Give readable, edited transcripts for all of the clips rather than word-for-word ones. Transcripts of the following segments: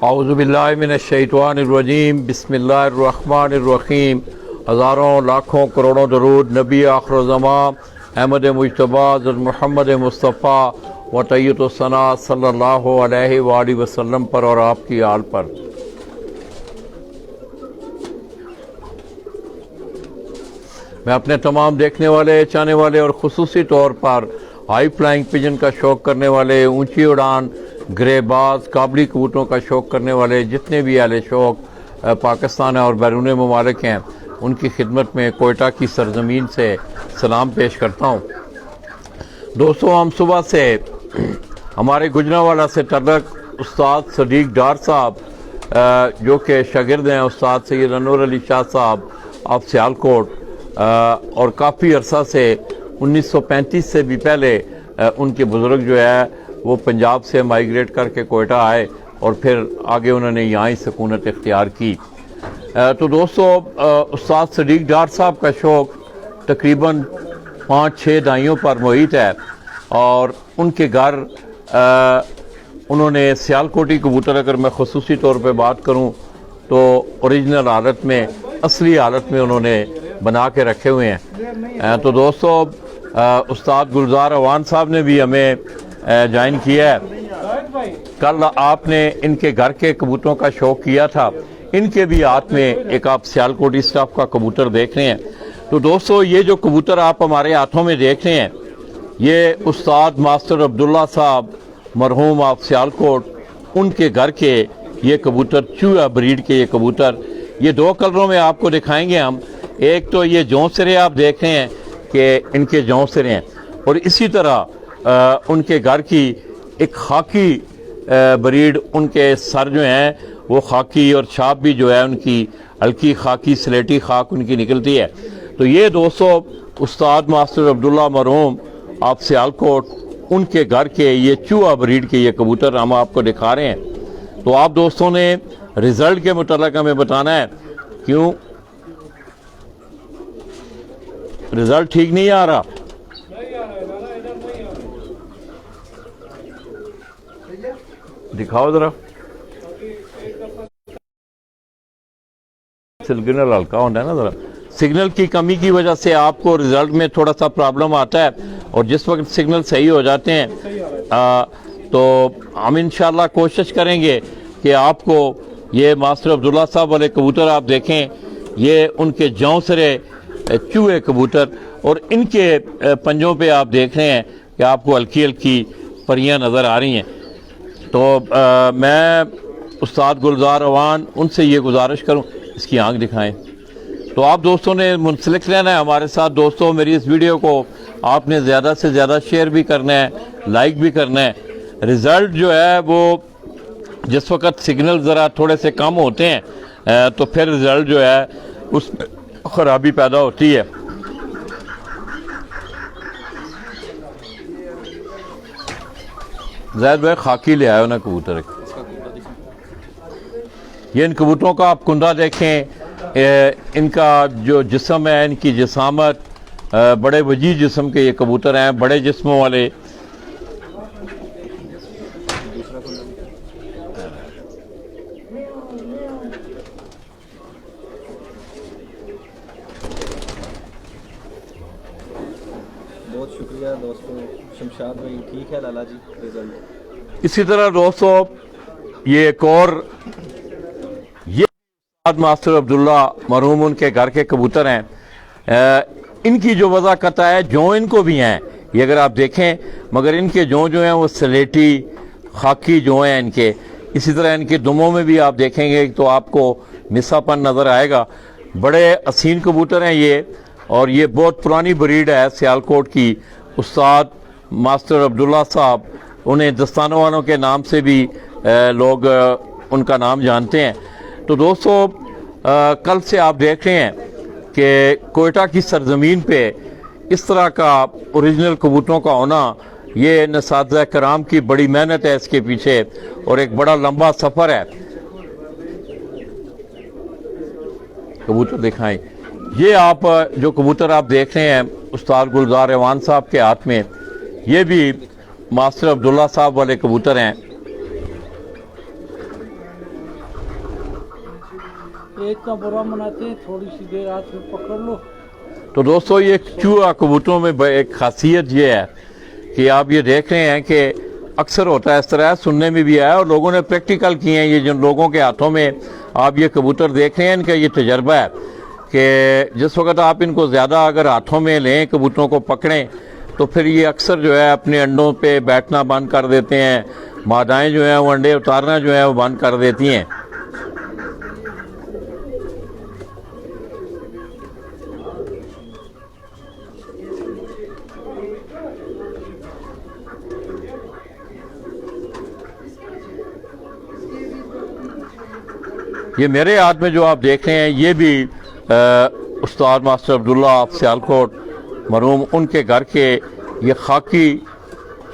औज़ुबिल्लाहि मिनश्शैतानिर्रजीम बिस्मिल्लाहिर्रहमानिर्रहीम। हज़ारों लाखों करोड़ों दरूद नबी आखिरुज़्ज़मां अहमद मुज्तबा मोहम्मद मुस्तफ़ा व तय्यतुस्सना सल्लल्लाहु अलैहि वसल्लम पर और आपकी आल पर। मैं अपने तमाम देखने वाले, चाहने वाले और ख़ुसूसी तौर पर हाई फ्लाइंग पिजन का शौक़ करने वाले, ऊंची उड़ान, ग्रेबाज, काबली कबूतरों का शौक़ करने वाले जितने भी अहले शौक़ पाकिस्तान और बैरून ममालिक हैं, उनकी खिदमत में कोयटा की सरज़मीन से सलाम पेश करता हूँ। दोस्तों, हम सुबह से हमारे गुजरांवाला से तल्लुक़ उस्ताद सदीक़ डार साहब जो कि शागिर्द हैं उस्ताद सैयद अनवर अली शाह साहब ऑफ सियालकोट, और काफ़ी अरसा से 1935 से भी पहले उनके बुज़ुर्ग जो है वो पंजाब से माइग्रेट करके कोयटा आए और फिर आगे उन्होंने यहाँ ही सकूनत इख्तियार की। तो दोस्तों, उस्ताद सदीक़ डार साहब का शौक़ तकरीबन 5-6 दाइयों पर मुहित है और उनके घर उन्होंने सियालकोटी कबूतर, अगर मैं ख़ुसूसी तौर पे बात करूँ तो ओरिजिनल हालत में, असली हालत में उन्होंने बना के रखे हुए हैं। तो दोस्तों, उस्ताद गुलजार अवान साहब ने भी हमें ज्वाइन किया है। कल आपने इनके घर के कबूतरों का शौक़ किया था, इनके भी हाथ में एक आप सियालकोटी स्टाफ का कबूतर देख रहे हैं। तो दोस्तों, ये जो कबूतर आप हमारे हाथों में देख रहे हैं, ये उस्ताद मास्टर अब्दुल्ला साहब मरहूम ऑफ सियालकोट, उनके घर के ये कबूतर, चूहा ब्रीड के ये कबूतर, ये 2 कलरों में आपको दिखाएंगे हम। एक तो ये जौंसरे आप देख रहे हैं कि इनके जौंसरे हैं, और इसी तरह उनके घर की एक खाकी ब्रीड, उनके सर जो हैं वो खाकी और छाप भी जो है उनकी हल्की खाकी स्लेटी खाक उनकी निकलती है। तो ये दोस्तों उस्ताद मास्टर अब्दुल्ला मरहूम आप सियालकोट, उनके घर के ये चूहा ब्रीड के ये कबूतर हम आपको दिखा रहे हैं। तो आप दोस्तों ने रिज़ल्ट के मुतालिक हमें बताना है, क्यों रिज़ल्ट ठीक नहीं आ रहा। दिखाओ ज़रा, सिग्नल हल्का होता है ना, ज़रा सिग्नल की कमी की वजह से आपको रिज़ल्ट में थोड़ा सा प्रॉब्लम आता है, और जिस वक्त सिग्नल सही हो जाते हैं तो हम इंशाल्लाह कोशिश करेंगे कि आपको ये मास्टर अब्दुल्ला साहब वाले कबूतर आप देखें, ये उनके जौंसरे चूहे कबूतर, और इनके पंजों पे आप देख रहे हैं कि आपको हल्की हल्की परियां नज़र आ रही हैं। तो मैं उस्ताद गुलजार अवान उनसे ये गुजारिश करूं, इसकी आंख दिखाएं। तो आप दोस्तों ने मुंसलिक रहना है हमारे साथ। दोस्तों, मेरी इस वीडियो को आपने ज़्यादा से ज़्यादा शेयर भी करना है, लाइक भी करना है। रिज़ल्ट जो है वो जिस वक्त सिग्नल ज़रा थोड़े से कम होते हैं तो फिर रिज़ल्ट जो है उस ख़राबी पैदा होती है। ज़ैद भाई खाकी ले आयो ना कबूतर, ये इन कबूतरों का आप कुंदा देखें, इनका जो जिस्म है, इनकी जिसामत, बड़े वजी जिस्म के ये कबूतर हैं, बड़े जिस्मों वाले। बहुत शुक्रिया दोस्तों, शमशाद भाई ठीक है लाला जी रिजल्ट। इसी तरह दोस्तों, ये एक और ये मास्टर अब्दुल्ला मरहूम उनके घर के कबूतर हैं। इनकी जो वज़ाकत है, जौं इनको भी हैं, ये अगर आप देखें, मगर इनके जौं जो हैं वो स्लेटी खाकी जौं हैं इनके। इसी तरह इनके दुमों में भी आप देखेंगे तो आपको मिसापन नज़र आएगा। बड़े हसीन कबूतर हैं ये, और ये बहुत पुरानी ब्रीड है सियालकोट की। उस्ताद मास्टर अब्दुल्ला साहब, उन्हें दस्तानों वालों के नाम से भी लोग उनका नाम जानते हैं। तो दोस्तों, कल से आप देख रहे हैं कि कोयटा की सरजमीन पे इस तरह का ओरिजिनल कबूतरों का होना, ये नसाज़ा कराम की बड़ी मेहनत है इसके पीछे, और एक बड़ा लंबा सफ़र है। कबूतर दिखाएं, ये आप जो कबूतर आप देख रहे हैं उस्ताद गुलजार अवान साहब के हाथ में, ये भी मास्टर अब्दुल्ला साहब वाले कबूतर हैं। इतना बुरा मनाते हैं, थोड़ी सी देर हाथ में पकड़ लो। तो दोस्तों ये चूहा कबूतरों में एक खासियत ये है कि आप ये देख रहे हैं कि अक्सर होता है इस तरह, सुनने में भी आया और लोगों ने प्रैक्टिकल किए हैं। ये जिन लोगों के हाथों में आप ये कबूतर देख रहे हैं, इनका ये तजर्बा है कि जिस वक्त आप इनको ज़्यादा अगर हाथों में लें, कबूतरों को पकड़ें, तो फिर ये अक्सर जो है अपने अंडों पे बैठना बंद कर देते हैं। मादाएँ जो हैं वो अंडे उतारना जो है वो बंद कर देती हैं। ये मेरे हाथ में जो आप देख रहे हैं ये भी उस्ताद मास्टर अब्दुल्ला सियालकोट मरहूम उनके घर के ये खाकी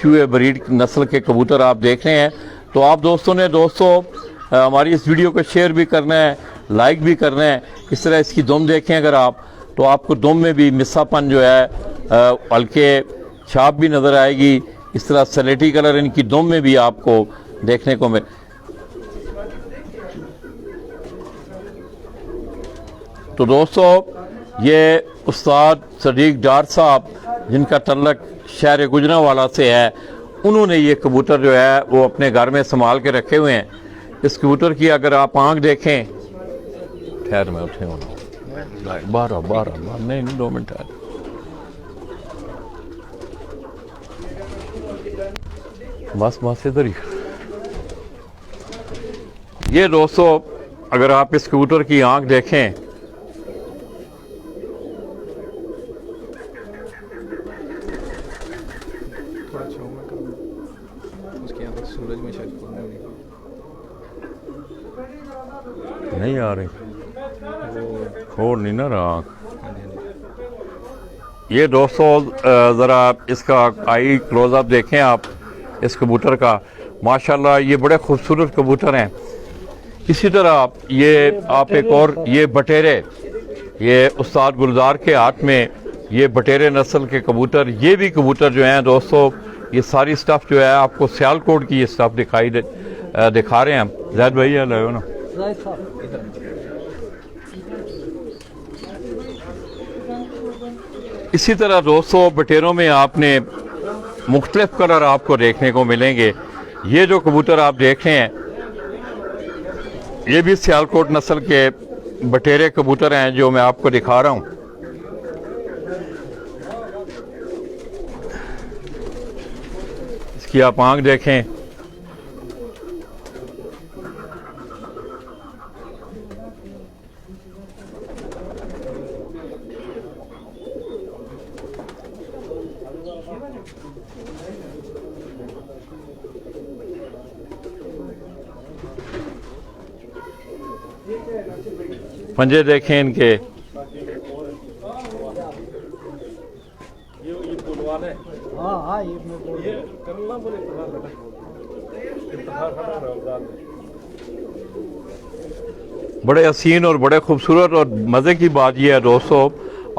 चूहे ब्रीड नस्ल के कबूतर आप देख रहे हैं। तो आप दोस्तों ने हमारी इस वीडियो को शेयर भी करना है, लाइक भी करना है। इस तरह इसकी दुम देखें अगर आप, तो आपको दुम में भी मिस्सापन जो है हल्के छाप भी नज़र आएगी। इस तरह सलेटी कलर इनकी दुम में भी आपको देखने को मिले। तो दोस्तों ये उस्ताद सदीक डार साहब जिनका तल्लक शहर गुजरांवाला से है, उन्होंने ये कबूतर जो है वो अपने घर में संभाल के रखे हुए हैं। इस कबूतर की अगर आप आंख देखें, ठहर में उठे होना 12 नहीं 2 मिनट है। बस इधर ही। ये दोस्तों अगर आप इस कबूतर की आंख देखें, सूरज में शायद नहीं आ रही, खोल नहीं ना रहा। ये दोस्तों ज़रा इसका आई क्लोज़अप देखें आप इस कबूतर का। माशाल्लाह ये बड़े खूबसूरत कबूतर हैं। इसी तरह ये आप एक और ये बटेरे, ये उस्ताद गुलजार के हाथ में ये बटेरे नस्ल के कबूतर, ये भी कबूतर जो हैं दोस्तों, ये सारी स्टफ़ जो है आपको सियालकोट की ये स्टफ़ दिखा रहे हैं हम। जैद भाई है ना, इसी तरह दोस्तों बटेरों में आपने मुख्तलिफ कलर आपको देखने को मिलेंगे। ये जो कबूतर आप देख रहे हैं ये भी सियालकोट नस्ल के बटेरे कबूतर हैं जो मैं आपको दिखा रहा हूँ। इसकी आप आंख देखें, पंजे देखें इनके। हाँ ये मैं बोल बड़े हसीन और बड़े खूबसूरत। और मज़े की बात यह है दोस्तों,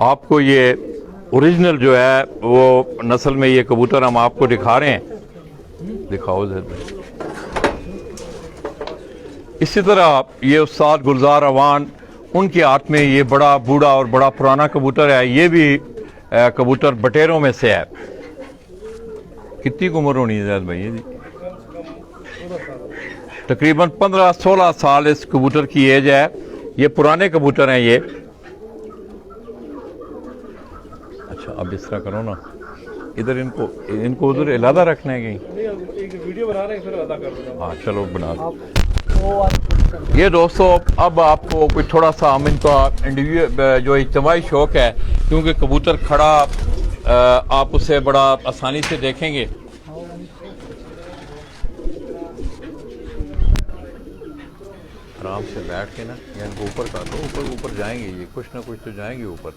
आपको ये ओरिजिनल जो है वो नस्ल में ये कबूतर हम आपको दिखा रहे हैं। दिखाओ जरा। इसी तरह ये उस्ताद गुलजार अवान उनके हाथ में ये बड़ा बूढ़ा और बड़ा पुराना कबूतर है। ये भी कबूतर बटेरों में से है। कितनी उम्र होनी है जैद भाई जी? तकरीबन 15-16 साल इस कबूतर की एज है। ये पुराने कबूतर हैं ये। अच्छा अब इस तरह करो ना, इधर इनको उधर अलहदा रखना है कहीं। एक वीडियो बना रहे हैं फिर अदा कर दूंगा। हाँ चलो बना दो। ये दोस्तों अब आपको कोई थोड़ा सा हम इनका इंडिविजुअल जो इज्तिमाई शौक है, क्योंकि कबूतर खड़ा आप उसे बड़ा आसानी से देखेंगे। आराम से बैठ के ना या इनको ऊपर कर दो, ऊपर जाएंगे ये, कुछ ना कुछ तो जाएंगे ऊपर।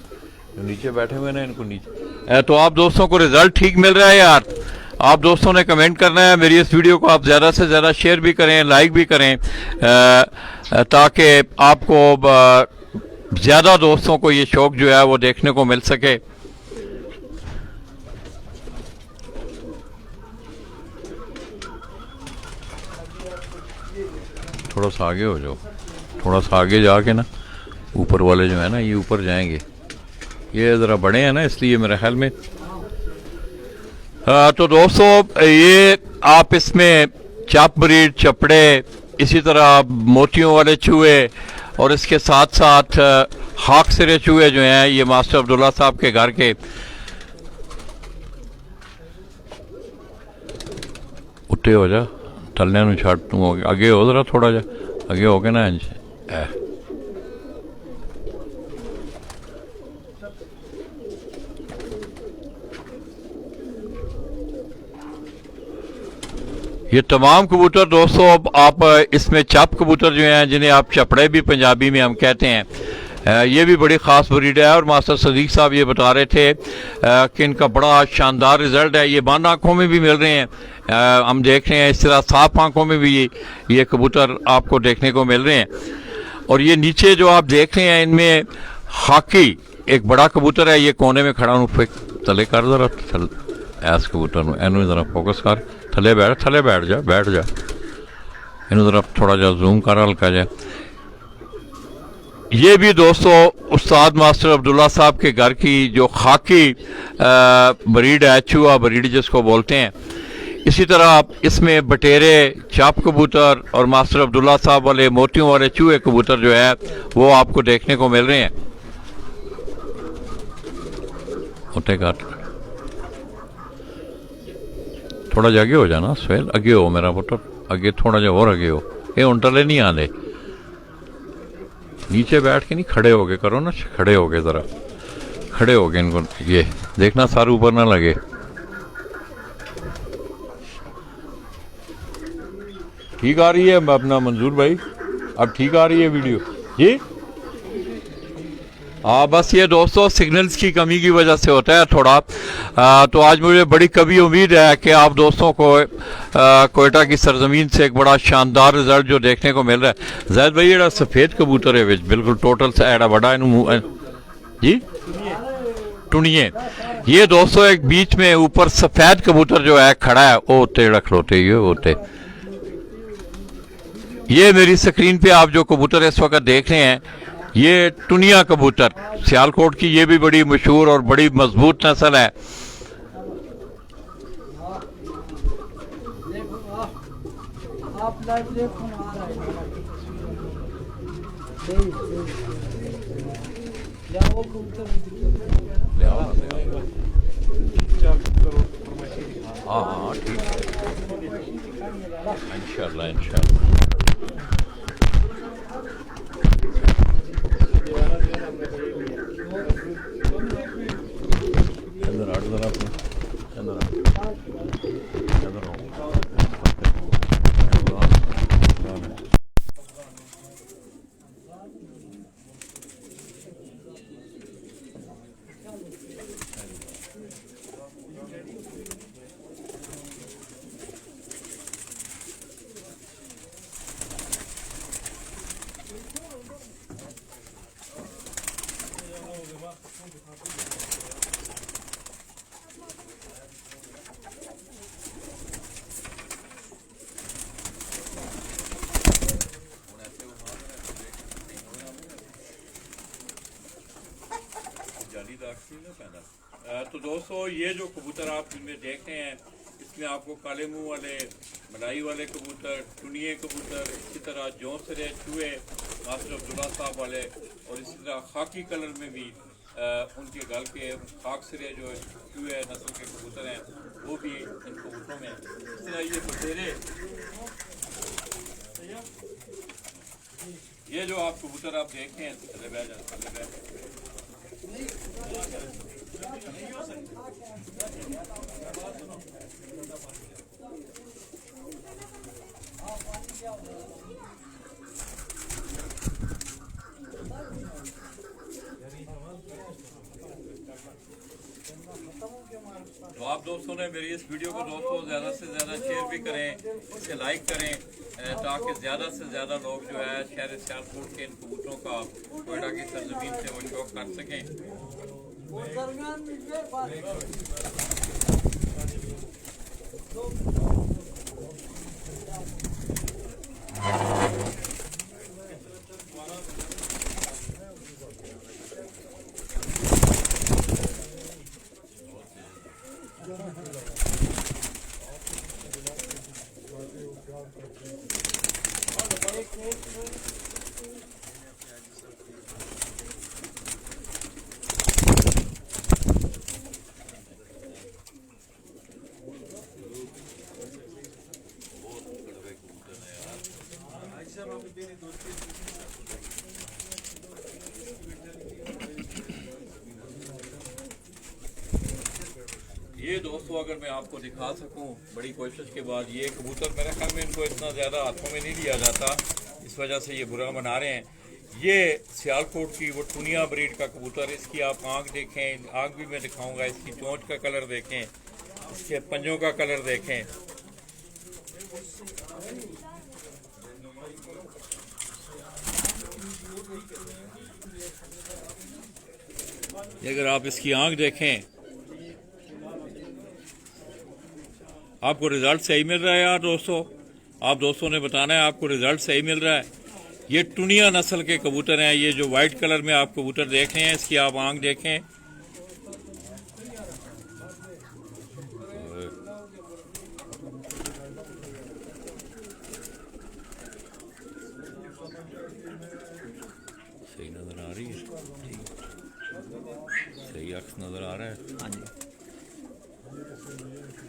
जो नीचे बैठे हुए ना इनको नीचे। तो आप दोस्तों को रिजल्ट ठीक मिल रहा है यार। आप दोस्तों ने कमेंट करना है। मेरी इस वीडियो को आप ज़्यादा से ज़्यादा शेयर भी करें, लाइक भी करें, ताकि आपको ज़्यादा दोस्तों को ये शौक़ जो है वो देखने को मिल सके। थोड़ा सा आगे हो जाओ, थोड़ा सा आगे जाके ना ऊपर वाले जो है ना ये ऊपर जाएंगे, ये ज़रा बड़े हैं ना इसलिए मेरे ख्याल में। तो दोस्तों ये आप इसमें चाप ब्रीड, चपड़े, इसी तरह मोतियों वाले चूहे और इसके साथ साथ हाक सिरे चूहे जो हैं ये मास्टर अब्दुल्ला साहब के घर के। उत्ते हो जा, थल्ले नूं छड़, तू अगे हो जरा, थोड़ा जा अगे हो के ना इंज ये तमाम कबूतर दोस्तों आप इसमें चप कबूतर जो हैं जिन्हें आप चपड़े भी पंजाबी में हम कहते हैं, ये भी बड़ी ख़ास ब्रीड है। और मास्टर सदीक साहब ये बता रहे थे कि इनका बड़ा शानदार रिज़ल्ट है। ये बंद आँखों में भी मिल रहे हैं, हम देख रहे हैं, इस तरह साफ आँखों में भी ये कबूतर आपको देखने को मिल रहे हैं। और ये नीचे जो आप देख रहे हैं इनमें हाकी एक बड़ा कबूतर है, ये कोने में खड़ा हूँ, थले कर जरा ऐस कबूतर एनू जरा फोकस कर, थले बैठ जा इनू जरा थोड़ा जा जूम कर हल्का जा। ये भी दोस्तों उस्ताद मास्टर अब्दुल्ला साहब के घर की जो खाकी ब्रीड है, चूहा ब्रीड जिसको बोलते हैं। इसी तरह इसमें बटेरे, चाप कबूतर और मास्टर अब्दुल्ला साहब वाले मोतियों वाले चूहे कबूतर जो है वो आपको देखने को मिल रहे हैं। उठे काट थोड़ा जा आगे हो जाना सुहेल, अगे हो मेरा पुत्र, अगे थोड़ा जा और अगे हो, ये उंटले नहीं आने, नीचे बैठ के नहीं, खड़े होके करो ना, खड़े होके जरा खड़े होके इनको ये देखना सारे ऊपर ना लगे। ठीक आ रही है अपना मंजूर भाई, अब ठीक आ रही है वीडियो जी? हाँ बस ये दोस्तों सिग्नल्स की कमी की वजह से होता है थोड़ा। तो आज मुझे बड़ी कभी उम्मीद है कि आप दोस्तों को कोयटा की सरजमीन से एक बड़ा शानदार रिजल्ट जो देखने को मिल रहा है। जैद भाई ये सफ़ेद कबूतर है बिल्कुल टोटल से एड़ा बड़ा मुँह जी टुनिए। ये दोस्तों एक बीच में ऊपर सफ़ेद कबूतर जो है खड़ा है, वो होते खड़ोते ये होते। ये मेरी स्क्रीन पे आप जो कबूतर इस वक्त देख रहे हैं ये टुनिया कबूतर सियालकोट की, ये भी बड़ी मशहूर और बड़ी मजबूत नस्ल है। आप लाइव देखो ना, आ रहा है वो कबूतर हाँ ठीक है इंशाल्लाह इंशाल्लाह। तो दोस्तों ये जो कबूतर आप इनमें देख रहे हैं इसमें आपको काले मुंह वाले, मलाई वाले कबूतर, टुनिए कबूतर, इसी तरह जौंसरे चूहे मास्टर अब्दुल्ला साहब वाले, और इसी तरह खाकी कलर में भी उनके गल के खाक सिरे जो चूहे नस्ल के कबूतर हैं वो भी इन कबूतरों में। इस तरह ये बटेरे, ये जो आप कबूतर आप देख रहे हैं तो आप दोस्तों ने मेरी इस वीडियो को दोस्तों ज़्यादा से ज़्यादा शेयर भी करें, इसे लाइक करें ताकि ज़्यादा से ज़्यादा लोग जो है शहर सियालकोट के इन कबूतरों का कोयटा की सरजमीन से वो शौक कर सकें। ये दोस्तों अगर मैं आपको दिखा सकूं बड़ी कोशिश के बाद, ये कबूतर मेरे ख्याल में इनको इतना ज़्यादा हाथों में नहीं लिया जाता, इस वजह से ये बुरा बना रहे हैं। ये सियालकोट की वो टूनिया ब्रीड का कबूतर, इसकी आप आँख देखें, आँख भी मैं दिखाऊंगा, इसकी चोंच का कलर देखें, इसके पंजों का कलर देखें। अगर आप इसकी आँख देखें, आपको रिजल्ट सही मिल रहा है यार दोस्तों, आप दोस्तों ने बताना है आपको रिजल्ट सही मिल रहा है। ये टुनिया नस्ल के कबूतर हैं, ये जो वाइट कलर में आप कबूतर देख रहे हैं, इसकी आप आंख देखें। सही नजर आ रही है, सही अक्स नजर आ रहा है। हाँ जी।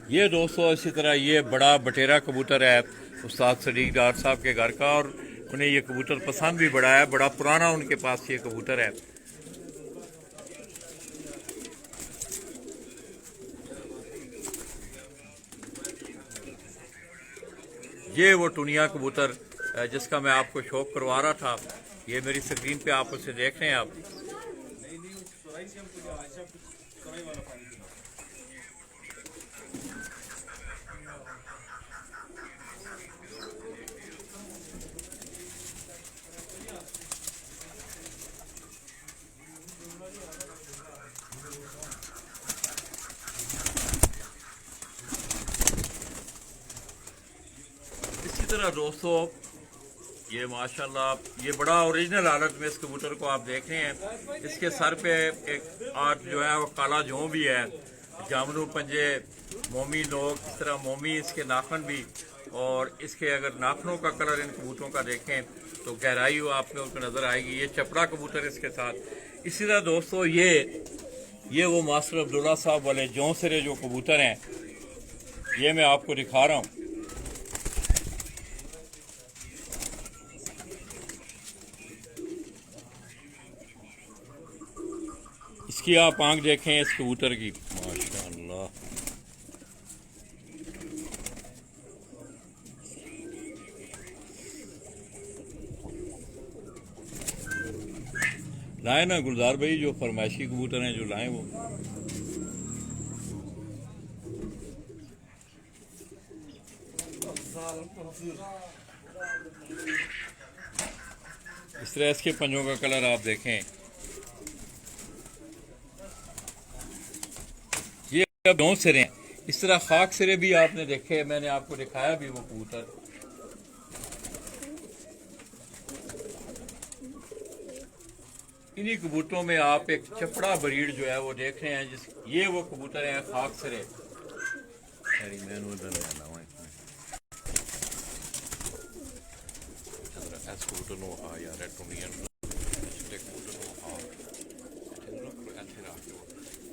ये दोस्तों इसी तरह ये बड़ा बटेरा कबूतर है उस्ताद सदीक डार साहब के घर का, और उन्हें ये कबूतर पसंद भी बड़ा है, बड़ा पुराना उनके पास ये कबूतर है। ये वो टुनिया कबूतर जिसका मैं आपको शौक करवा रहा था, ये मेरी स्क्रीन पे आप उसे देख रहे हैं आप। इसी तरह दोस्तों ये माशाल्लाह ये बड़ा ओरिजिनल हालत में इस कबूतर को आप देख रहे हैं। इसके सर पे एक आर्ट जो है वो काला जों भी है, जामनू पंजे, मोमी नोक, इस तरह मोमी इसके नाखून भी, और इसके अगर नाखूनों का कलर इन कबूतरों का देखें तो गहराई वो आप में उनको नज़र आएगी। ये चपड़ा कबूतर इसके साथ। इसी तरह दोस्तों ये वो मास्टर अब्दुल्ला साहब वाले जों सिरे जो कबूतर हैं, ये मैं आपको दिखा रहा हूँ। इसकी आप आंख देखें इस कबूतर की, माशाअल्लाह। लाए ना गुलजार भाई, जो फरमाइशी कबूतर हैं जो लाए वो। इस तरह इसके पंजों का कलर आप देखें। दो सिरे हैं, इस तरह खाक सिरे भी आपने देखे, मैंने आपको दिखाया भी वो कबूतर। इन्हीं कबूतरों में आप एक चपड़ा ब्रीड जो है वो देख रहे हैं, ये वो कबूतर हैं खाक सिरे।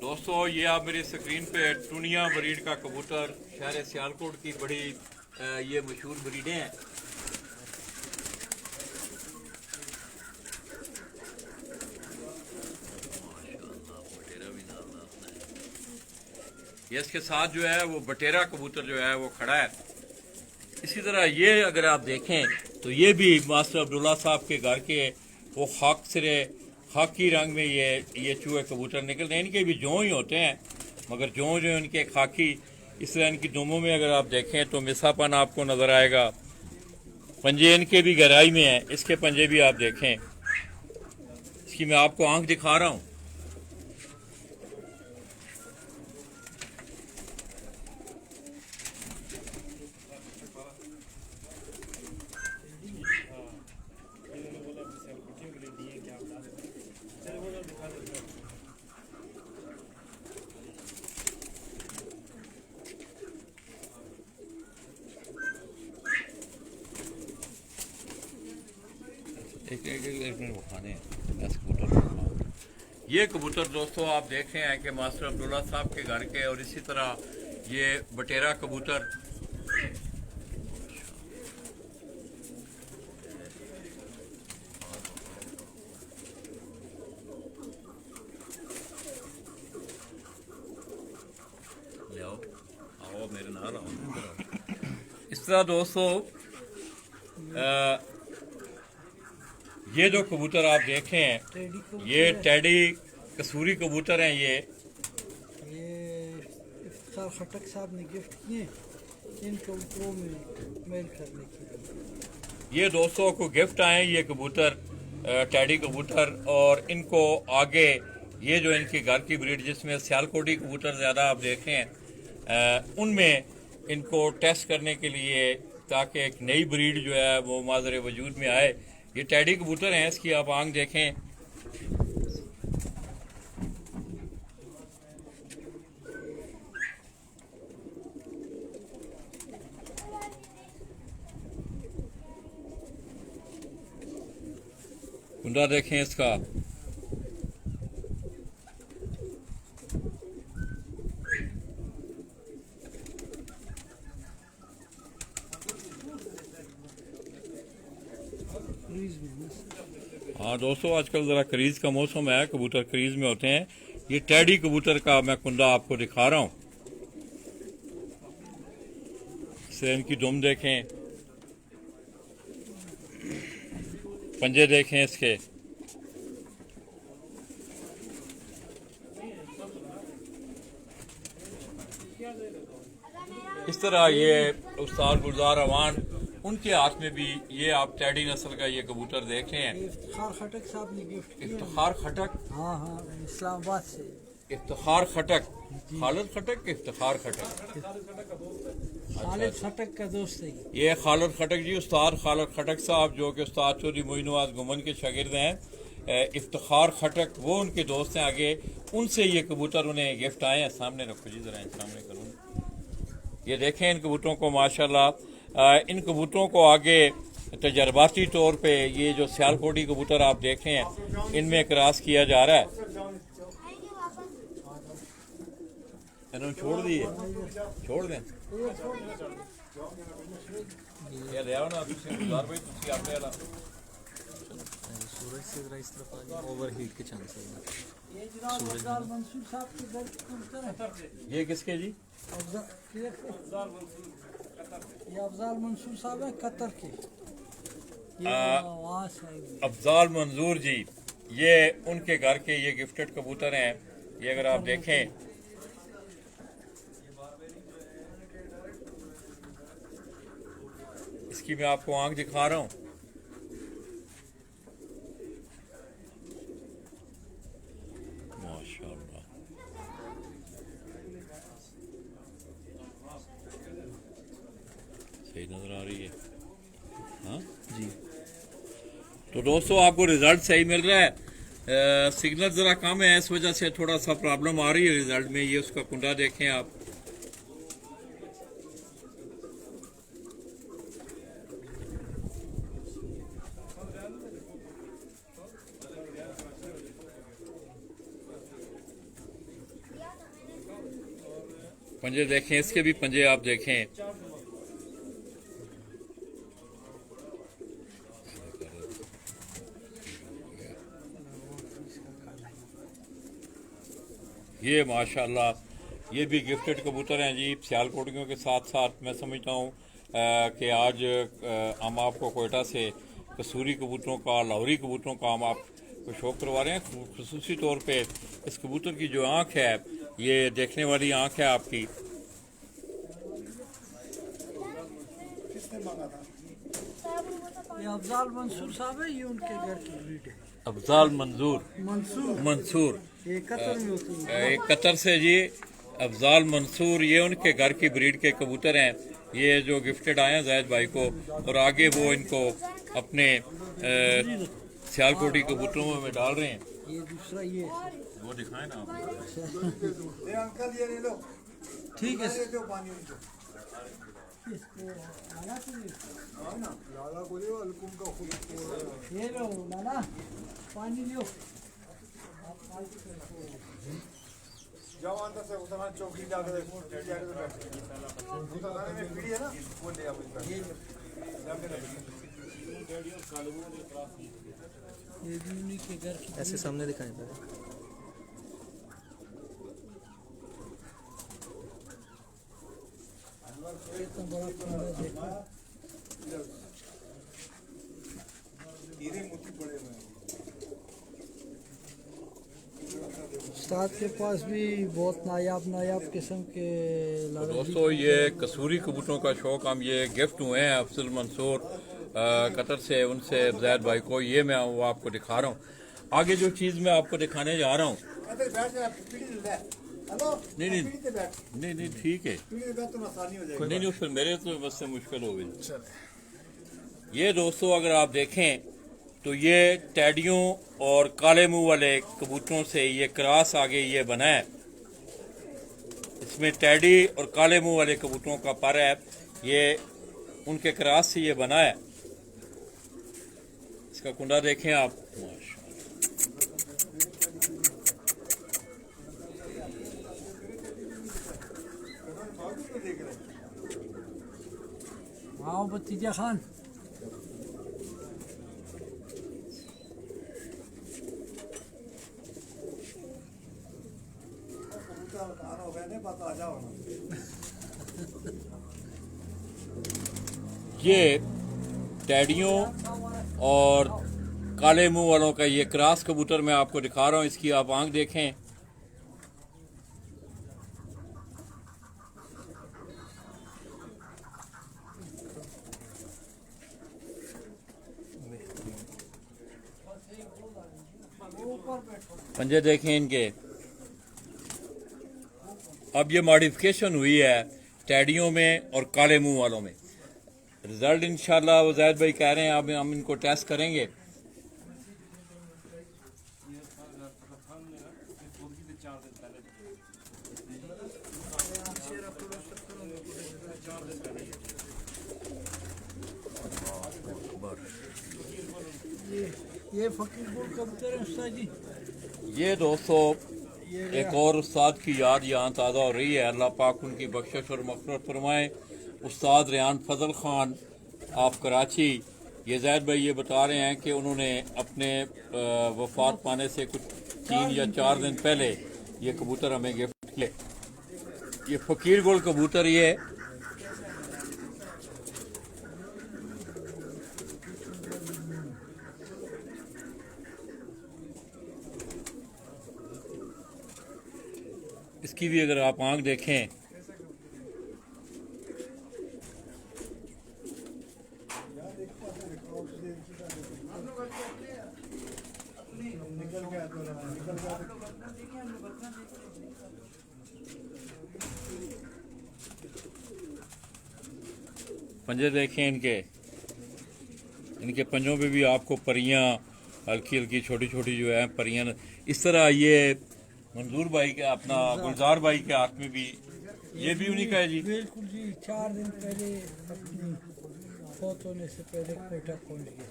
दोस्तों ये आप मेरी स्क्रीन पे टुनिया ब्रीड का कबूतर, शहर सियालकोट की बड़ी ये मशहूर ब्रीडें हैं। ये इसके साथ जो है वो बटेरा कबूतर जो है वो खड़ा है। इसी तरह ये अगर आप देखें तो ये भी मास्टर अब्दुल्ला साहब के घर के वो खाक सिरे खाकी रंग में ये चूहे कबूतर निकलते हैं। इनके भी जों ही होते हैं, मगर जों जो इनके खाकी, इस तरह इनकी दुमों में अगर आप देखें तो मिसापन आपको नज़र आएगा। पंजे इनके भी गहराई में हैं, इसके पंजे भी आप देखें। इसकी मैं आपको आंख दिखा रहा हूँ। एक मिनट खाने हैं ऐसे कबूतर। ये कबूतर दोस्तों आप देख रहे हैं कि मास्टर अब्दुल्ला साहब के घर के, और इसी तरह ये बटेरा कबूतर ले आओ मेरे नाल आओ। इस तरह दोस्तों ये जो कबूतर आप देख रहे हैं ये टेडी कसूरी कबूतर हैं। ये इफ्तार खटक साहब ने गिफ्ट किए इन कबूतरों में मेल करने के लिए। ये दोस्तों को गिफ्ट आए ये कबूतर टेडी कबूतर, और इनको आगे ये जो इनकी घर की ब्रीड जिसमें सियालकोटी कबूतर ज़्यादा आप देख रहे हैं उनमें इनको टेस्ट करने के लिए, ताकि एक नई ब्रीड जो है वो माजरे वजूद में आए। ये टेडी कबूतर हैं, इसकी आप आंख देखें। कुंडा देखें इसका। हाँ दोस्तों, आजकल ज़रा क्रीज का मौसम है, कबूतर क्रीज में होते हैं। ये टेडी कबूतर का मैं कुंडा आपको दिखा रहा हूँ। से इनकी दुम देखें, पंजे देखें इसके। इस तरह ये उस्ताद गुलजार अवान उनके हाथ में भी ये आप टेडी नस्ल का ये कबूतर देख रहे हैं। इफ्तार खटक साहब ने गिफ्ट किया। इफ्तिखार खटक, हाँ हाँ, इस्लामाबाद से। इफ्तिखार खटक, खालिद खटक, इफ्तिखार खटक, खालिद खटक का दोस्त है ये खालिद खटक जी, उस्ताद खालिद खटक साहब जो कि उस्ताद चौधरी मोइनुद्दीन गुमन के शागिर्द हैं। इफ्तिखार खटक वो उनके दोस्त हैं। आगे उनसे ये कबूतर उन्हें गिफ्ट आए हैं। सामने रखो जी, जरा सामने करूँ। ये देखें इन कबूतरों को माशाल्लाह। इन कबूतरों को आगे तजर्बाती तौर पे ये जो सियालकोटी कबूतर आप देख रहे हैं इनमें क्रॉस किया जा रहा है। इन्होंने छोड़ दिए, छोड़ दें ये ले आओ ना गुजार भाई, तुसी आपने वाला सूरज से जरा इस तरफ आ जाए, ओवरहीट के चांसेस हैं। ये जनाब अफजाल मंसूर साहब के घर के कबूतर है। ये किसके जी? ये अफजाल मंसूर साहब है कतर के। वहाँ से अफजाल मंजूर जी, ये उनके घर के ये गिफ्टेड कबूतर हैं। ये अगर आप देखें इसकी मैं आपको आंख दिखा रहा हूँ। माशाअल्लाह, सही नजर आ रही है। हाँ जी, तो दोस्तों आपको रिजल्ट सही मिल रहा है। सिग्नल ज़रा कम है, इस वजह से थोड़ा सा प्रॉब्लम आ रही है रिजल्ट में। ये उसका कुंडा देखें आप। पंजे देखें, इसके भी पंजे आप देखें। ये माशाल्लाह ये भी गिफ्टेड कबूतर हैं जी। सियालकोटियों के साथ साथ मैं समझता हूँ कि आज हम आपको कोयटा से कसूरी कबूतरों का, लाहौरी कबूतरों का हम आपको शौक करवा रहे हैं। खुसूसी तौर पे इस कबूतर की जो आँख है ये देखने वाली आँख है आपकी। ये अफजाल मंसूर साहब है, ये उनके घर की ब्रीड है। अफजाल मंजूर मंसूर ये कतर में होती है। कतर से जी अफजाल मंसूर, ये उनके घर की ब्रीड के कबूतर हैं। ये जो गिफ्टेड आए हैं जैद भाई को, और आगे वो इनको अपने सियालकोटी कबूतरों में डाल रहे हैं। ये दूसरा ये वो दिखाएं ना आप। ठीक है। किसको लाला तुझे ये लो लाला पानी लियो जवान से उतना चौकी जाके में पीढ़ी है ना वो ले आप ये भी उन्हीं के घर की ऐसे सामने दिखाएं पहले। कितना बड़ा कुंडा देखो हीरे मोती पड़े हुए हैं। उस्ताद के पास भी बहुत नायाब किस्म के लाला जी दोस्तों ये कसूरी कबूतरों का शौक हम ये गिफ्ट हुए हैं अफजल मंसूर कतर से, उनसे जैद भाई को। ये मैं वो आपको दिखा रहा हूँ। आगे जो चीज़ मैं आपको दिखाने जा रहा हूँ, इधर बैठ जा पीढ़ी ले हेलो नहीं नहीं पीढ़ी पे बैठ नहीं नहीं ठीक है, पीढ़ी पे बैठ तो आसानी हो जाएगी। नहीं नहीं फिर मेरे तो बस से मुश्किल हो गई। ये दोस्तों अगर आप देखें तो ये टैडियों और काले मुंह वाले कबूतरों से ये क्रॉस आगे ये बना है। इसमें टैडी और काले मुंह वाले कबूतरों का पर है, ये उनके क्रॉस से ये बना है। इसका कुंडा देखें आप, आओ भतीजा खान हो गया नहीं पता आ जाओ ये टैडियों और काले मुंह वालों का ये क्रॉस कबूतर मैं आपको दिखा रहा हूँ। इसकी आप आंख देखें, पंजे देखें इनके। अब ये मॉडिफिकेशन हुई है टैडियों में और काले मुंह वालों में। रिजल्ट इंशाल्लाह वो जैद भाई कह रहे हैं अब हम इनको टेस्ट करेंगे। ये फकीरपुर कबूतर है उस्ताद जी। ये दोस्तों एक और उस्ताद की याद यहाँ ताज़ा हो रही है। अल्लाह पाक उनकी बख्शिश और मग़फ़िरत फरमाए। उस्ताद रेहान फजल ख़ान ऑफ कराची, ये जैद भाई ये बता रहे हैं कि उन्होंने अपने वफ़ात पाने से कुछ 3 या 4 दिन पहले ये कबूतर हमें गिफ्ट किए। ये फ़कीर गुल कबूतर ये इसकी भी अगर आप आंख देखें, पंजे देखें इनके, इनके पंजों पे भी आपको परियां हल्की हल्की छोटी छोटी जो है परियां। इस तरह ये मंजूर भाई के अपना गुलजार भाई के हाथ में भी ये भी उन्हीं का है जी। बिल्कुल जी, 4 दिन पहले अपनी फौत होने से पहले कोटा पहुंच गए।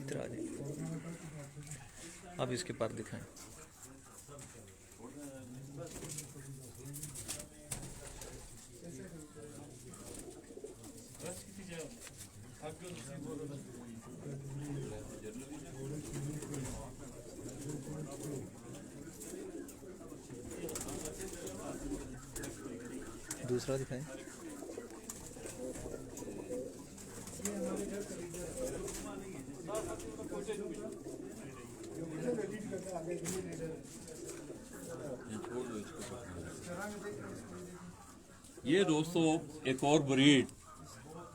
इधर आ जाइए, अब इसके पार दिखाएं। दूसरा दिखाएं। ये दोस्तों एक और ब्रीड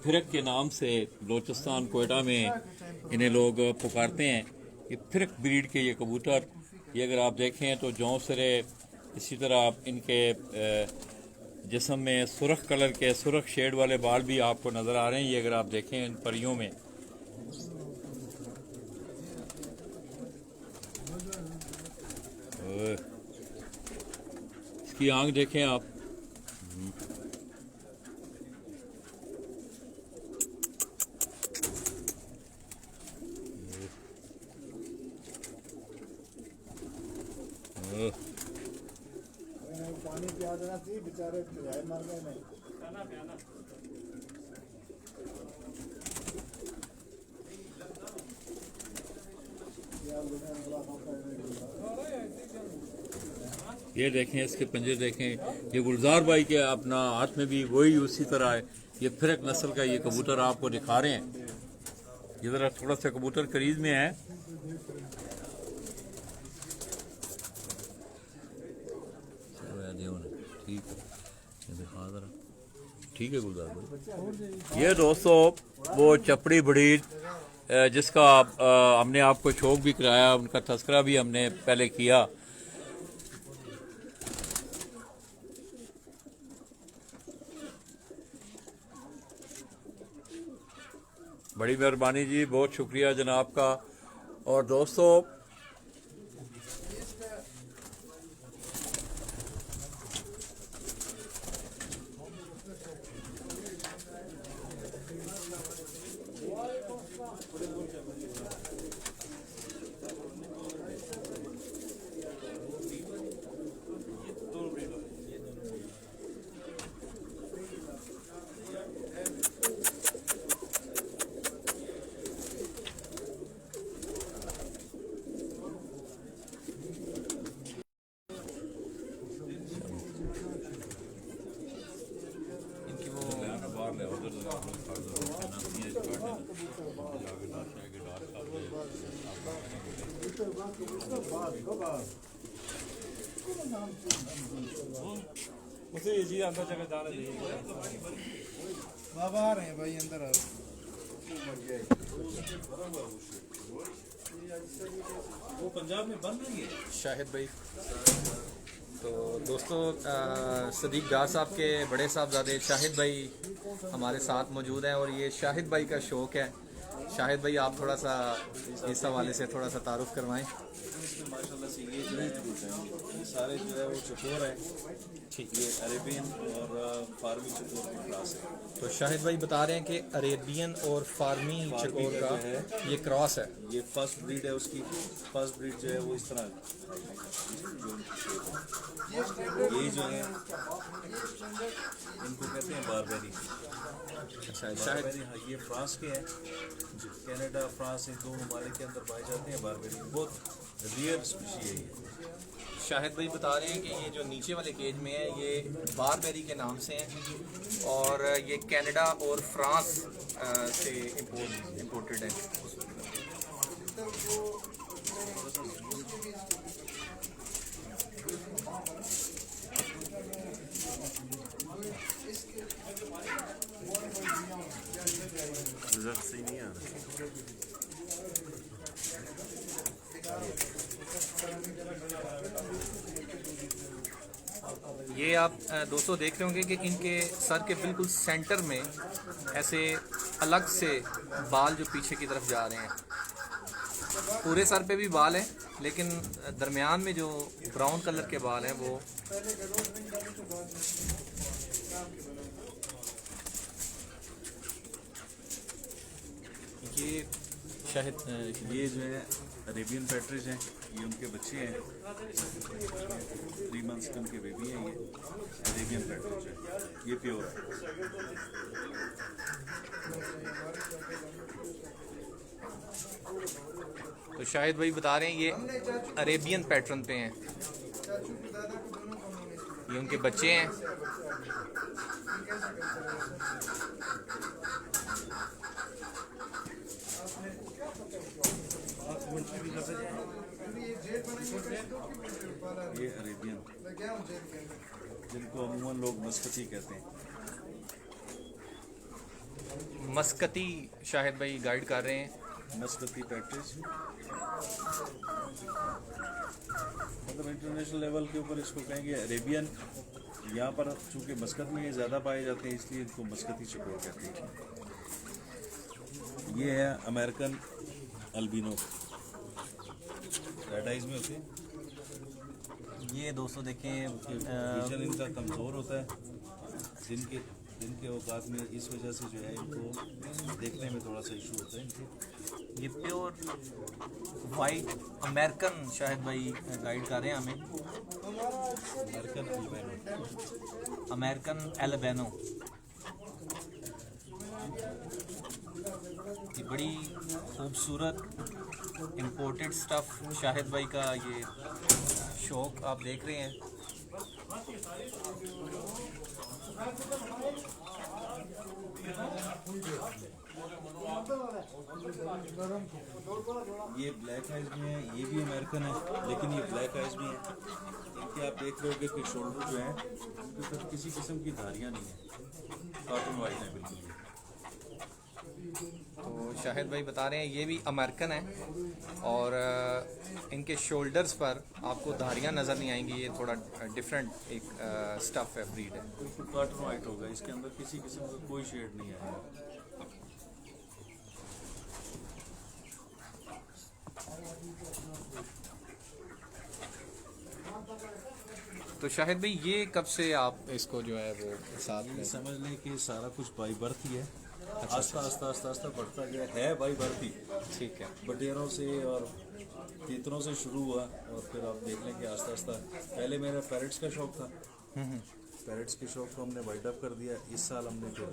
फिरक के नाम से बलोचिस्तान कोयटा में इन्हें लोग पुकारते हैं। ये फिरक ब्रीड के ये कबूतर, ये अगर आप देखें तो जौंसरे, इसी तरह इनके जिस्म में सुरख कलर के सुरख शेड वाले बाल भी आपको नज़र आ रहे हैं। ये अगर आप देखें इन परियों में, इसकी आंख देखें आप। देना थी बेचारे किराए मर गए नहीं ये देखें, इसके पंजे देखें, ये गुलजार भाई के अपना हाथ में भी वही उसी तरह है। ये फिर एक नस्ल का ये कबूतर आपको दिखा रहे हैं। ये जरा थोड़ा सा कबूतर करीब में है। ठीक है, ये दिखा जरा। ठीक है गुलजार भाई। ये दोस्तों वो चपड़ी बड़ी जिसका हमने आपको शौक भी कराया, उनका तस्करा भी हमने पहले किया। बड़ी मेहरबानी जी, बहुत शुक्रिया जनाब का। और दोस्तों उसे ये चीज अंदर जगह जाने दीजिए। बाबा आ रहे हैं भाई अंदर आओ वो पंजाब में बंद नहीं है शाहिद भाई। तो दोस्तों सदीक डार साहब के बड़े साहबजादे शाहिद भाई हमारे साथ मौजूद हैं और ये शाहिद भाई का शौक़ है। शाहिद भाई आप थोड़ा सा इस हवाले से थोड़ा सा तारुफ करवाएं। माशाल्लाह से ये जो है ये सारे जो है वो चकोर है। ठीक, ये अरेबियन और फार्मी चकोर की क्लास है। तो शाहिद भाई बता रहे हैं कि अरेबियन और फार्मी चकोर का ये क्रॉस है। ये फर्स्ट ब्रीड है उसकी। फर्स्ट ब्रीड जो है वो इस तरह ये जो है इनको कहते हैं बारबेरी। अच्छा शाहिद बारबेरी, हाँ, ये फ्रांस के हैं। कनाडा फ्रांस इन दो ममालिक के अंदर पाए जाते हैं बारबेरी। बहुत रियर स्पीशी है ये। शाहिद भाई बता रहे हैं कि ये जो नीचे वाले केज में है ये बारबेरी के नाम से हैं और ये कनाडा और फ्रांस से इम्पोर्टेड है। रिजल्ट सही नहीं आ रहा। ये आप दोस्तों देख रहे होंगे कि इनके सर के बिल्कुल सेंटर में ऐसे अलग से बाल जो पीछे की तरफ जा रहे हैं। पूरे सर पे भी बाल हैं लेकिन दरमियान में जो ब्राउन कलर के बाल हैं वो ये शायद ये जो है अरेबियन पैट्रिज हैं। ये उनके बच्चे हैं। 3 मंथ्स के उनके बेबी हैं। ये अरेबियन पैट्रिज है। ये प्योर है। तो शाहिद भाई बता रहे हैं ये अरेबियन पैटर्न पे हैं। ये उनके बच्चे हैं। ये अरेबियन जिनको अमूमन लोग मस्कती कहते हैं। मस्कती शाहिद भाई गाइड कर रहे हैं। मस्कती पैट्रिज मतलब इंटरनेशनल लेवल के ऊपर इसको कहेंगे अरेबियन। यहाँ पर चूँकि मस्कत में ये ज़्यादा पाए जाते हैं इसलिए इनको मस्कती चकोर कहते हैं। ये है अमेरिकन अल्बिनो। रेड आइज में होते हैं। ये दोस्तों देखें विजन इनका कमज़ोर होता है। दिन दिन के औकात में इस वजह से जो है इनको देखने में थोड़ा सा इशू होता है इनके। ये प्योर वाइट अमेरिकन शाहिद भाई गाइड कर रहे हैं हमें, अमेरिकन अल्बानो। अमेरिकन एल्बानो। ये बड़ी खूबसूरत इंपोर्टेड स्टफ़ शाहिद भाई का ये शौक आप देख रहे हैं। ये ब्लैक आइज भी हैं, ये भी अमेरिकन है, लेकिन ये ब्लैक आइज भी हैं। इनके आप देख रहे होगे कि शोल्डर जो है उनके ऊपर किसी किस्म की धारियाँ नहीं है, कॉटन वाइट है बिल्कुल। तो शाहिद भाई बता रहे हैं ये भी अमेरिकन है और इनके शोल्डर्स पर आपको धारियाँ नज़र नहीं आएंगी। ये थोड़ा डिफरेंट एक स्टफ़ है, ब्रीड है। बिल्कुल कॉटन वाइट होगा, इसके अंदर किसी किस्म का कोई शेड नहीं आएगा। तो शाहिद भाई ये कब से आप इसको जो है वो साथ में? ये समझ लें कि सारा कुछ बाई बर्थ ही है। आस्ता आस्ता आस्ता आस्ता बढ़ता गया है बाई बर्थ ही। ठीक है। बटेरों से और तीतरों से शुरू हुआ और फिर आप देख लें कि आस्ता आस्ता, पहले मेरा पैरेट्स का शौक था, पैरेट्स के शौक को हमने वाइड अप कर दिया। इस साल हमने फिर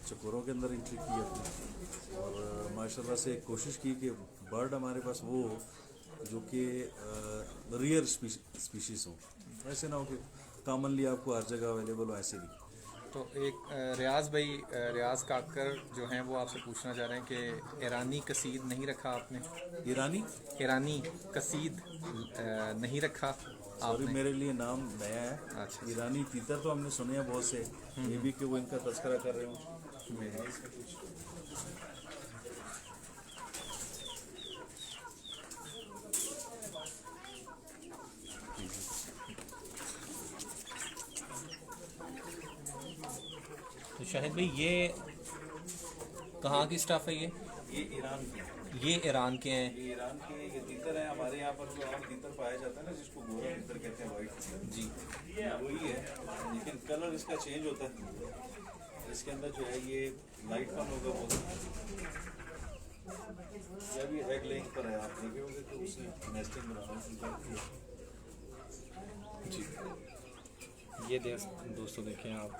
चकोरों के अंदर एंट्री की अपनी, और माशाल्लाह से कोशिश की कि बर्ड हमारे पास वो हो जो कि रियर स्पीशीज़ हो, ऐसे ना हो कि कॉमनली आपको हर जगह अवेलेबल हो, ऐसे नहीं। तो एक रियाज भाई, रियाज काकर जो हैं वो आपसे पूछना चाह रहे हैं कि ईरानी कसीद नहीं रखा आपने? ईरानी कसीद नहीं रखा सॉरी, आपने? मेरे लिए नाम नया है। अच्छा। ईरानी तीतर तो हमने सुने हैं बहुत से, ये भी कि वो इनका तस्करा कर रहे हो। तो शाहिद भाई ये कहाँ की स्टफ़ है? ये ईरान के हैं। ये ईरान के हैं। ये ईरान के ये तीतर है। हमारे यहाँ पर जो आम तीतर पाया जाता है ना, जिसको गोरा तीतर कहते हैं, वाइट तीतर जी, वही है, लेकिन कलर इसका चेंज होता है। इसके अंदर जो है ये लाइट पन होगा बहुत। जब ये एग लेइंग पर है, आप देखे होंगे तो उसने नेस्टिंग बनाना शुरू कर दिया। ये दोस्तों देखें आप,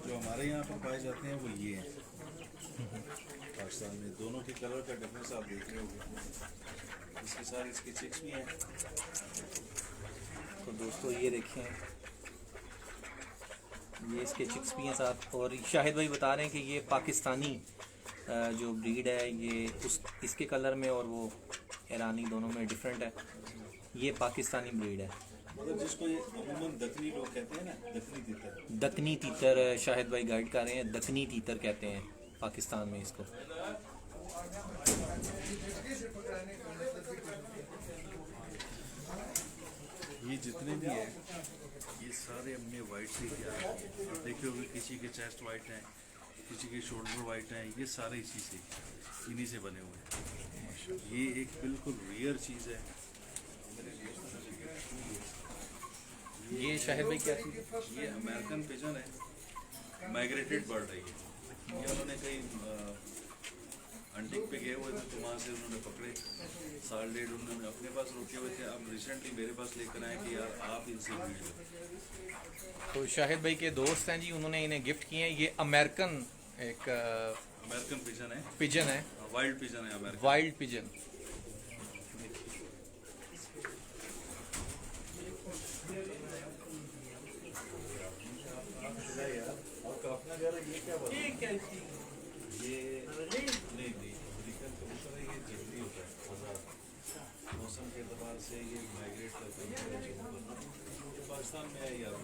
जो हमारे यहाँ पर पाए जाते हैं वो ये हैं पाकिस्तान में। दोनों के कलर का डिफरेंस आप देख रहे होंगे। इसके सारे इसके चिक्स भी हैं। तो दोस्तों ये देखें, ये इसके चिक्स भी हैं साथ। और शाहिद भाई बता रहे हैं कि ये पाकिस्तानी जो ब्रीड है ये इसके कलर में और वो ईरानी दोनों में डिफरेंट है। ये पाकिस्तानी ब्रीड है, मतलब जिसको ये अमूमन दक्कनी लोग कहते हैं ना, दक्कनी तीतर। दक्कनी तीतर शाहिद भाई गाइड कर रहे हैं, दक्कनी तीतर कहते हैं पाकिस्तान में इसको। ये जितने भी हैं ये सारे हमने वाइट से किया है। देखिए होंगे किसी के चेस्ट वाइट हैं, किसी के शोल्डर वाइट हैं, ये सारे इसी से, इन्हीं से बने हुए हैं। ये एक बिल्कुल रियर चीज़ है। ये शाहिद भाई क्या चीज़ है? ये अमेरिकन पिजन है, माइग्रेटेड बर्ड है ये उन्होंने कहीं हंटिंग पे गए हुए थे तो वहाँ से उन्होंने पकड़े, साल डेढ़ उन्होंने अपने पास रोके हुए थे। अब रिसेंटली मेरे पास लेकर आए कि यार आप इनसे ब्रीड लो। तो शाहिद भाई के दोस्त हैं जी, उन्होंने इन्हें गिफ्ट किए हैं। ये अमेरिकन एक अमेरिकन पिजन है, पिजन है, वाइल्ड पिजन है अमेरिकन। Wild pigeon. आपका अपना घर है, ये क्या बात है? ये नहीं अमेरिकन कबूतर है, ये जल्दी होता है आज़ाद। मौसम के एतबार से ये माइग्रेट करते हैं। ये पाकिस्तान में है यार,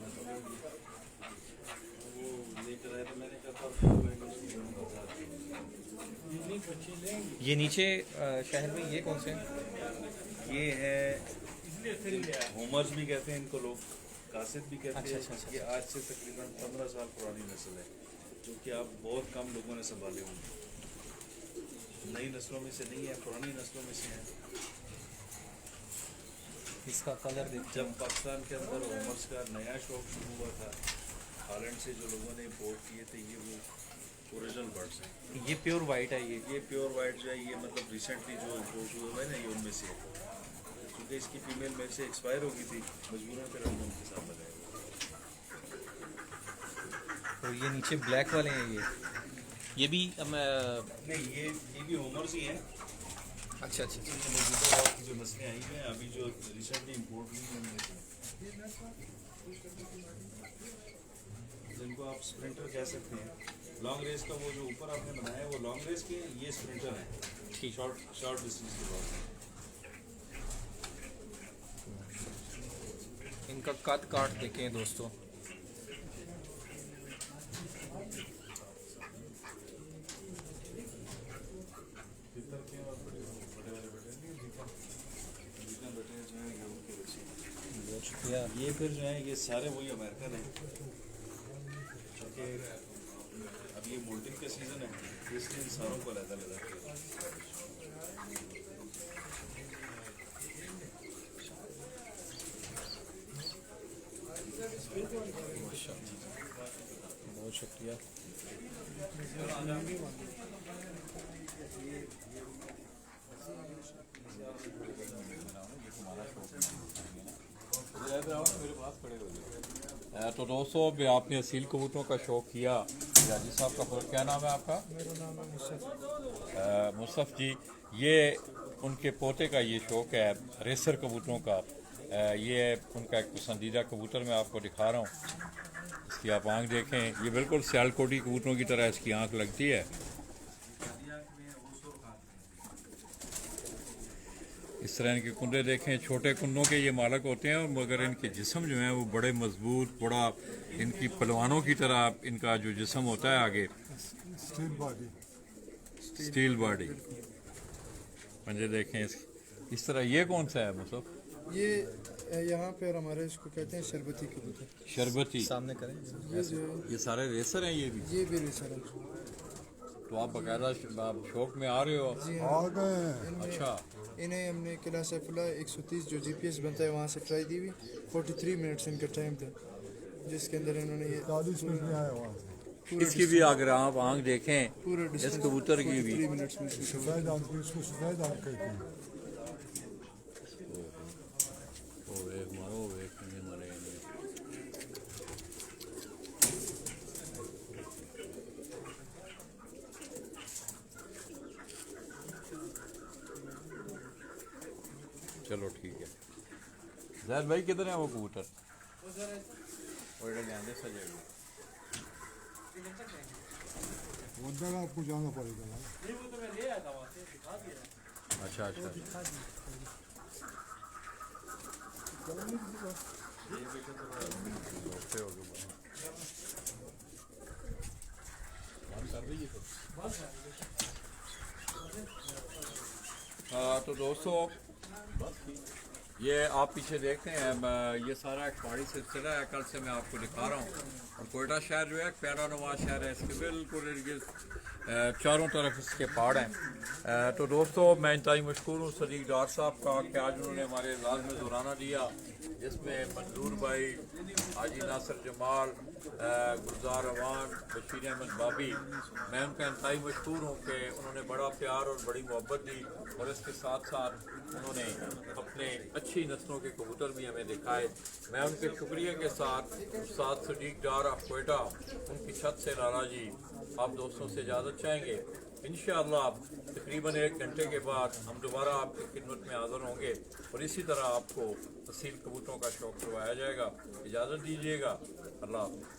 वो लेकर आए तो मैंने कहा ये नीचे शाहिद भाई ये कौन से हैं? ये है होमर्स भी कहते हैं इनको लोग, कासिद भी कहते हैं। अच्छा। ये आज से तकरीबन 15 साल पुरानी नस्ल है। जो कि आप बहुत कम लोगों ने संभाले होंगे। नई नस्लों में से नहीं है, पुरानी नस्लों में से हैं। इसका कलर देखिए। जब पाकिस्तान के अंदर होमर्स का नया शौक शुरू हुआ था, हालैंड से जो लोगों ने इम्पोर्ट किए थे, ये वो ओरिजिनल बर्ड्स हैं। ये प्योर वाइट है ये। प्योर वाइट जो है, ये मतलब रिसेंटली जो इम्पोर्ट हुए हुए हैं ना, ये उनमें से है। क्योंकि इसकी फीमेल मेरे से एक्सपायर हो गई थी, मजबूरन फिर हमने उनके साथ लगाया। तो ये नीचे ब्लैक वाले हैं ये भी नहीं, ये भी होमर्स ही हैं। अच्छा अच्छा अच्छा। मौजूदा वक्त की जो नस्लें आई हैं, अभी जो रिसेंटली इम्पोर्ट हुई हैं उनमें से, जिनको आप स्प्रिंटर कह सकते हैं। लॉन्ग रेस का वो जो ऊपर आपने बनाया है वो लॉन्ग रेस के, ये स्प्रिंटर है। ठीक। शॉर्ट डिस्टेंस के बाद इनका कद काट देखें दोस्तों। ये फिर जो है, ये सारे वही अमेरिकन हैं। क्योंकि अब ये मोल्टिंग का सीज़न है, इसलिए इन सारों को अलग अलग किया। बहुत शुक्रिया। तो दोस्तों, अभी आपने असील कबूतरों का शौक़ किया। याजी साहब का क्या नाम है आपका? मेरा नाम है मुसफ़ जी। ये उनके पोते का ये शौक़ है रेसर कबूतरों का। ये उनका एक पसंदीदा कबूतर मैं आपको दिखा रहा हूँ। इसकी आप आँख देखें, ये बिल्कुल सियालकोटी कबूतरों की तरह इसकी आँख लगती है। इस तरह इनके कुंडे देखें, छोटे कुंडों के ये मालक होते हैं, और मगर इनके जिस्म जो हैं वो बड़े मजबूत, बड़ा इनकी पलवानों की तरह इनका जो जिस्म होता है आगे, स्टील बॉडी। पंजे देखें इस तरह। ये कौन सा है मुसफ़? ये यहाँ पे हमारे इसको कहते हैं शरबती कबूतर। शरबती। सामने करें। ये जो ये सारे रेसर हैं ये भी? ये भी रेसर है। तो आप बाकायदा शौक में आ रहे हो? जी आ हाँ। गए हैं। अच्छा। इन्हें हमने किला सैफुल्ला 130 जो GPS बनता है वहाँ से ट्राई दी हुई। 43 मिनट्स इनका टाइम था, जिसके अंदर इन्होंने ये 40 मिनट में आए वहाँ से। इसकी भी अगर आप आँख देखें, पूरा इस कबूतर की भी 3 मिनट्स में इसको सफेद आंख की, इसको सफेद आंख कहते हैं। चलो ठीक है। जहर भाई किधर है वो कबूतर? उधर आपको जाना पड़ेगा ना। अच्छा अच्छा। तो दोस्तों, ये आप पीछे देखते हैं, ये सारा एक पहाड़ी सिलसिला है। कल से मैं आपको दिखा रहा हूँ। और कोयटा शहर जो है एक प्यारा नुमा शहर है। इसके बिल्कुल चारों तरफ इसके पहाड़ हैं। तो दोस्तों, मैं इंतहाई मशहूर हूँ सदीक डार साहब का कि आज उन्होंने हमारे इजलास में दोराना दिया, जिसमें मंजूर भाई, हाजी नासिर जमाल, गुलजार अवान, बशीर अहमद बाबी, मैं उनका इंतहाई मशहूर हूँ कि उन्होंने बड़ा प्यार और बड़ी मोहब्बत दी। और इसके साथ साथ उन्होंने अपने अच्छी नस्लों के कबूतर भी हमें दिखाए। मैं उनके शुक्रिया के साथ उस्ताद सदीक डार ऑफ कोयटा, उनकी छत से लाला जी, आप दोस्तों से इजाज़त चाहेंगे। इंशाअल्लाह तकरीबन 1 घंटे के बाद हम दोबारा आपकी खिदमत में हाज़िर होंगे और इसी तरह आपको असील कबूतरों का शौक़ करवाया जाएगा। इजाज़त दीजिएगा। अल्लाह हाफ़िज़।